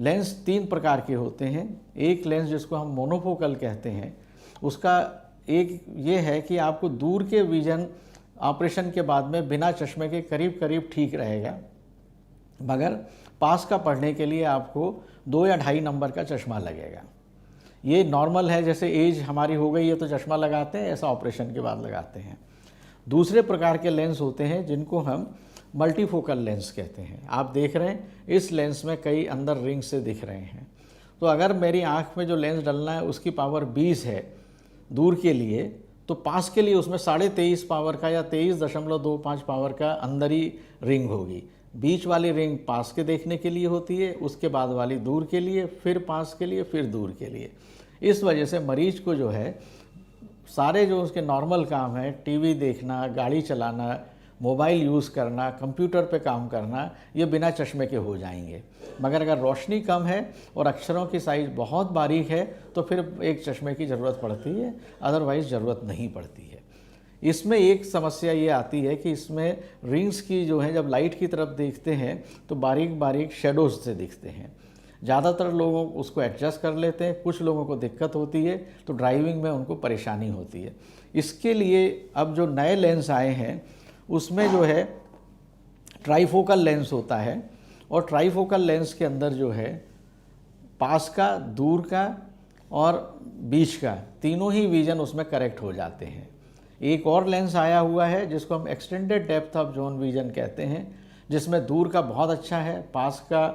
Lens 3 प्रकार के होते हैं। एक लेंस जिसको हम मोनोफोकल कहते हैं, उसका एक ये है कि आपको दूर के विजन ऑपरेशन के बाद में बिना चश्मे के करीब करीब ठीक रहेगा, मगर पास का पढ़ने के लिए आपको 2 या 2.5 नंबर का चश्मा लगेगा। ये नॉर्मल है, जैसे एज हमारी हो गई है तो चश्मा लगाते हैं, ऐसा ऑपरेशन के बाद लगाते हैं। दूसरे प्रकार के लेंस होते हैं जिनको हम मल्टीफोकल लेंस कहते हैं। आप देख रहे हैं इस लेंस में कई अंदर रिंग से दिख रहे हैं। तो अगर मेरी आँख में जो लेंस डलना है उसकी पावर 20 है दूर के लिए, तो पास के लिए उसमें 23.5 पावर का या 23.25 पावर का अंदर ही रिंग होगी। बीच वाली रिंग पास के देखने के लिए होती है, उसके बाद वाली दूर के लिए, फिर पास के लिए, फिर दूर के लिए। इस वजह से मरीज को जो है सारे जो उसके नॉर्मल काम है, टीवी देखना, गाड़ी चलाना, मोबाइल यूज़ करना, कंप्यूटर पे काम करना, ये बिना चश्मे के हो जाएंगे। मगर अगर रोशनी कम है और अक्षरों की साइज़ बहुत बारीक है तो फिर एक चश्मे की ज़रूरत पड़ती है, अदरवाइज़ ज़रूरत नहीं पड़ती है। इसमें एक समस्या ये आती है कि इसमें रिंग्स की जो है जब लाइट की तरफ देखते हैं तो बारीक बारीक शेडोज से दिखते हैं। ज़्यादातर लोगों उसको एडजस्ट कर लेते हैं, कुछ लोगों को दिक्कत होती है तो ड्राइविंग में उनको परेशानी होती है। इसके लिए अब जो नए लेंस आए हैं उसमें जो है ट्राईफोकल लेंस होता है, और ट्राईफोकल लेंस के अंदर जो है पास का, दूर का और बीच का तीनों ही विजन उसमें करेक्ट हो जाते हैं। एक और लेंस आया हुआ है जिसको हम extended depth of zone vision कहते हैं, जिसमें दूर का बहुत अच्छा है, पास का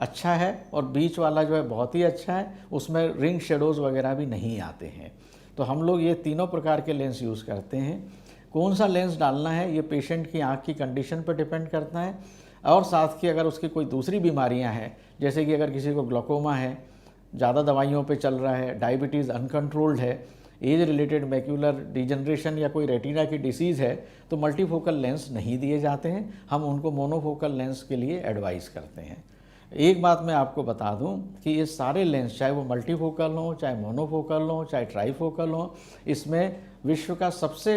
अच्छा है और बीच वाला जो है बहुत ही अच्छा है। उसमें रिंग शेडोज़ वगैरह भी नहीं आते हैं। तो हम लोग ये तीनों प्रकार के लेंस यूज़ करते हैं। कौन सा लेंस डालना है ये पेशेंट की आँख की कंडीशन पर डिपेंड करता है, और साथ की अगर उसकी कोई दूसरी बीमारियां हैं, जैसे कि अगर किसी को ग्लोकोमा है, ज़्यादा दवाइयों पे चल रहा है, डायबिटीज़ अनकंट्रोल्ड है, एज रिलेटेड मैक्यूलर डिजनरेशन या कोई रेटिना की डिसीज़ है, तो मल्टीफोकल लेंस नहीं दिए जाते हैं। हम उनको मोनोफोकल लेंस के लिए एडवाइस करते हैं। एक बात मैं आपको बता दूं कि ये सारे लेंस, चाहे वो मल्टीफोकल हों, चाहे मोनोफोकल हों, चाहे ट्राईफोकल हों, इसमें विश्व का सबसे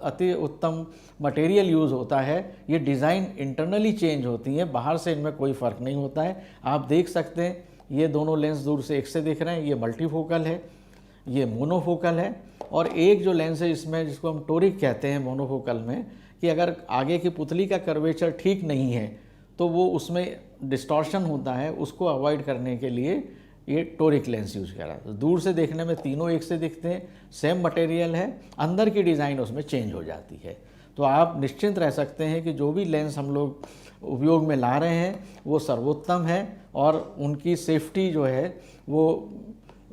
अति उत्तम मटेरियल यूज़ होता है। ये डिज़ाइन इंटरनली चेंज होती हैं, बाहर से इनमें कोई फ़र्क नहीं होता है। आप देख सकते हैं ये दोनों लेंस दूर से एक से दिख रहे हैं, ये मल्टीफोकल है, ये मोनोफोकल है। और एक जो लेंस है इसमें, जिसको हम टोरिक कहते हैं मोनोफोकल में, कि अगर आगे की पुतली का कर्वेचर ठीक नहीं है तो वो उसमें डिस्टॉर्शन होता है, उसको अवॉइड करने के लिए ये टोरिक लेंस यूज़ करा। तो दूर से देखने में तीनों एक से दिखते हैं, सेम मटेरियल है, अंदर की डिज़ाइन उसमें चेंज हो जाती है। तो आप निश्चिंत रह सकते हैं कि जो भी लेंस हम लोग उपयोग में ला रहे हैं वो सर्वोत्तम है, और उनकी सेफ्टी जो है वो,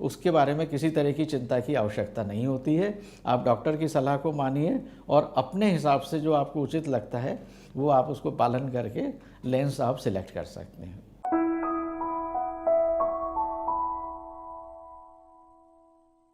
उसके बारे में किसी तरह की चिंता की आवश्यकता नहीं होती है। आप डॉक्टर की सलाह को मानिए और अपने हिसाब से जो आपको उचित लगता है वो आप उसको पालन करके लेंस आप सिलेक्ट कर सकते हैं।